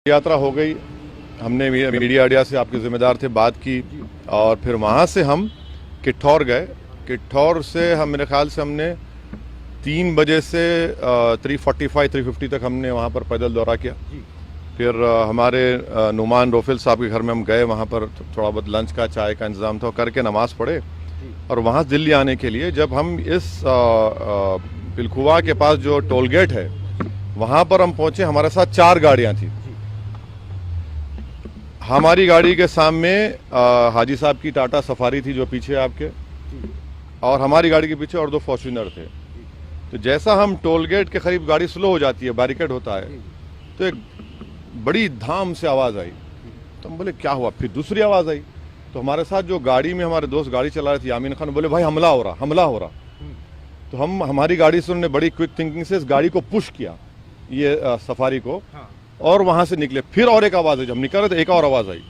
यात्रा हो गई, हमने मीडिया अड्डा से आपके जिम्मेदार थे बात की और फिर वहाँ से हम किठौर गए। किठौर से हम मेरे ख्याल से हमने 3 बजे से 3:45-3:50 तक हमने वहाँ पर पैदल दौरा किया। फिर हमारे नुमान रोफिल साहब के घर में हम गए, वहाँ पर थोड़ा बहुत लंच का चाय का इंतज़ाम था, करके नमाज़ पढ़े और वहाँ से दिल्ली आने के लिए जब हम इस पिलखुवा के पास जो टोल गेट है वहाँ पर हम पहुँचे, हमारे साथ 4 गाड़ियाँ थी। हमारी गाड़ी के सामने हाजी साहब की टाटा सफारी थी जो पीछे आपके, और हमारी गाड़ी के पीछे और 2 फॉर्च्यूनर थे। तो जैसा हम टोल गेट के करीब गाड़ी स्लो हो जाती है, बैरिकेड होता है, तो एक बड़ी धाम से आवाज़ आई। तो हम बोले क्या हुआ, फिर दूसरी आवाज़ आई। तो हमारे साथ जो गाड़ी में हमारे दोस्त गाड़ी चला रहे थे यामीन खान, बोले भाई हमला हो रहा, हमला हो रहा। तो हमारी गाड़ी से उन्होंने बड़ी क्विक थिंकिंग से इस गाड़ी को पुश किया, ये सफारी को, और वहाँ से निकले। फिर और एक आवाज़ आई, जब निकल रहे थे एक और आवाज़ आई।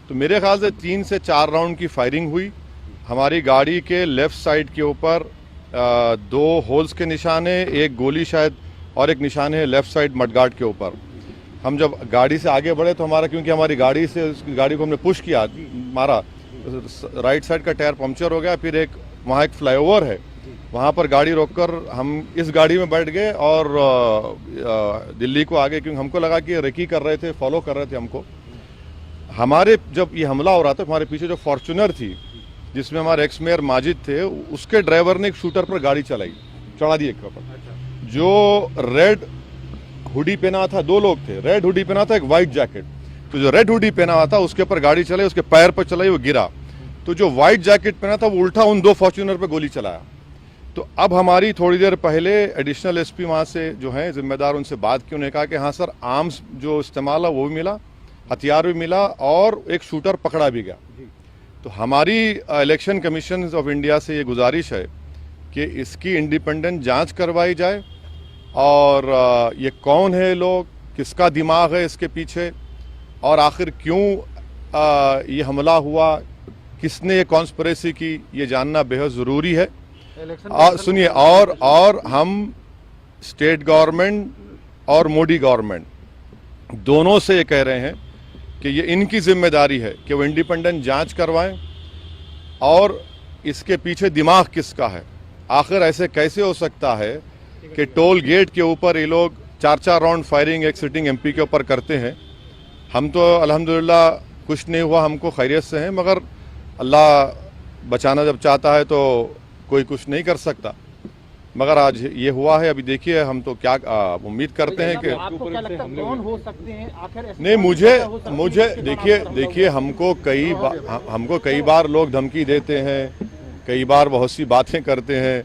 तो मेरे ख्याल से 3 से 4 राउंड की फायरिंग हुई। हमारी गाड़ी के लेफ्ट साइड के ऊपर 2 होल्स के निशान है, एक गोली शायद, और एक निशान है लेफ्ट साइड मडगार्ड के ऊपर। हम जब गाड़ी से आगे बढ़े तो हमारा, क्योंकि हमारी गाड़ी से उस गाड़ी को हमने पुश किया, मारा, राइट साइड का टायर पंक्चर हो गया। फिर एक वहाँ एक फ्लाईओवर है, वहाँ पर गाड़ी रोककर हम इस गाड़ी में बैठ गए और दिल्ली को आगे, क्योंकि हमको लगा कि रेकी कर रहे थे, फॉलो कर रहे थे हमको। हमारे जब ये हमला हो रहा था, हमारे पीछे जो फॉर्च्यूनर थी जिसमें हमारे एक्स मेयर माजिद थे, उसके ड्राइवर ने एक शूटर पर गाड़ी चलाई, चढ़ा दी एक पर। जो रेड हुडी पहना था, 2 लोग थे, रेड हुडी पहना था, एक वाइट जैकेट। तो जो रेड हुडी पहना हुआ था उसके ऊपर गाड़ी चलाई, उसके पैर पर चलाई, वो गिरा। तो जो वाइट जैकेट पहना था वो उल्टा उन 2 फॉर्च्यूनर पर गोली चलाया। तो अब हमारी थोड़ी देर पहले एडिशनल एसपी वहाँ से जो हैं जिम्मेदार, उनसे बात की। उन्होंने कहा कि हाँ सर, आर्म्स जो इस्तेमाल है वो भी मिला, हथियार भी मिला, और एक शूटर पकड़ा भी गया। तो हमारी इलेक्शन कमीशन ऑफ इंडिया से ये गुजारिश है कि इसकी इंडिपेंडेंट जांच करवाई जाए, और ये कौन है लोग, किसका दिमाग है इसके पीछे, और आखिर क्यों ये हमला हुआ, किसने ये कॉन्स्पिरेसी की, ये जानना बेहद ज़रूरी है। सुनिए, और हम स्टेट गवर्नमेंट और मोदी गवर्नमेंट दोनों से ये कह रहे हैं कि ये इनकी जिम्मेदारी है कि वो इंडिपेंडेंट जांच करवाएं, और इसके पीछे दिमाग किसका है। आखिर ऐसे कैसे हो सकता है कि टोल गेट के ऊपर ये लोग 4-4 राउंड फायरिंग एक सिटिंग एमपी के ऊपर करते हैं। हम तो अल्हम्दुलिल्लाह कुछ नहीं हुआ, हमको खैरियत से हैं, मगर अल्लाह बचाना जब चाहता है तो कोई कुछ नहीं कर सकता। मगर आज ये हुआ है, अभी देखिए हम तो क्या उम्मीद करते हैं कि आपको क्या लगता है कौन हो सकते हैं आखिर? नहीं, मुझे देखिए हमको कई बार लोग धमकी देते हैं, कई बार बहुत सी बातें करते हैं।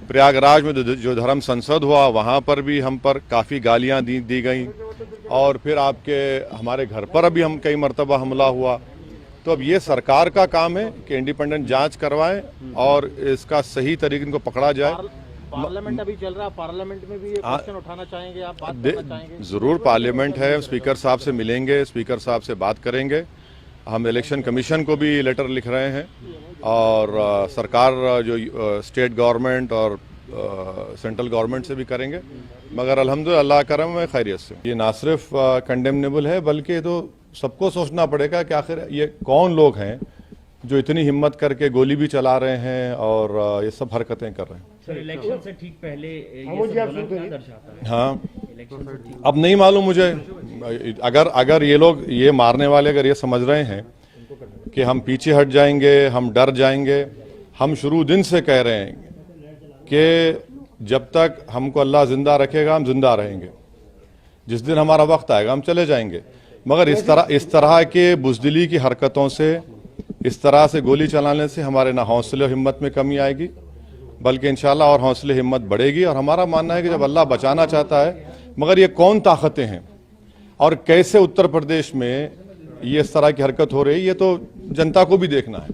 प्रयागराज में जो धर्म संसद हुआ वहाँ पर भी हम पर काफ़ी गालियाँ दी गई, और फिर आपके हमारे घर पर अभी हम कई मरतबा हमला हुआ। तो अब ये सरकार का काम है कि इंडिपेंडेंट जांच करवाएं और इसका सही तरीके इनको पकड़ा जाए। पार्लियामेंट अभी चल रहा है, पार्लियामेंट में भी ये क्वेश्चन उठाना चाहेंगे आप, बात करना चाहेंगे? जरूर, पार्लियामेंट है, स्पीकर साहब से मिलेंगे, स्पीकर साहब से बात करेंगे। हम इलेक्शन कमीशन को भी लेटर लिख रहे हैं, और सरकार जो स्टेट गवर्नमेंट और सेंट्रल गवर्नमेंट से भी करेंगे। मगर अल्हम्दुलिल्लाह अल्लाह करम में खैरियत से। ये ना सिर्फ कंडेमनेबल है, बल्कि तो सबको सोचना पड़ेगा कि आखिर ये कौन लोग हैं जो इतनी हिम्मत करके गोली भी चला रहे हैं और ये सब हरकतें कर रहे हैं। सर, इलेक्शन से ठीक पहले ये सब क्या दर्शाता है? हाँ, अब नहीं मालूम मुझे। अगर ये लोग, ये मारने वाले अगर ये समझ रहे हैं कि हम पीछे हट जाएंगे, हम डर जाएंगे, हम शुरू दिन से कह रहे हैं कि जब तक हमको अल्लाह जिंदा रखेगा हम जिंदा रहेंगे, जिस दिन हमारा वक्त आएगा हम चले जाएंगे। मगर इस तरह के बुज़दिली की हरकतों से, इस तरह से गोली चलाने से हमारे ना हौसले और हिम्मत में कमी आएगी, बल्कि इंशाल्लाह और हौसले हिम्मत बढ़ेगी। और हमारा मानना है कि जब अल्लाह बचाना चाहता है, मगर ये कौन ताकतें हैं और कैसे उत्तर प्रदेश में ये इस तरह की हरकत हो रही है, ये तो जनता को भी देखना है।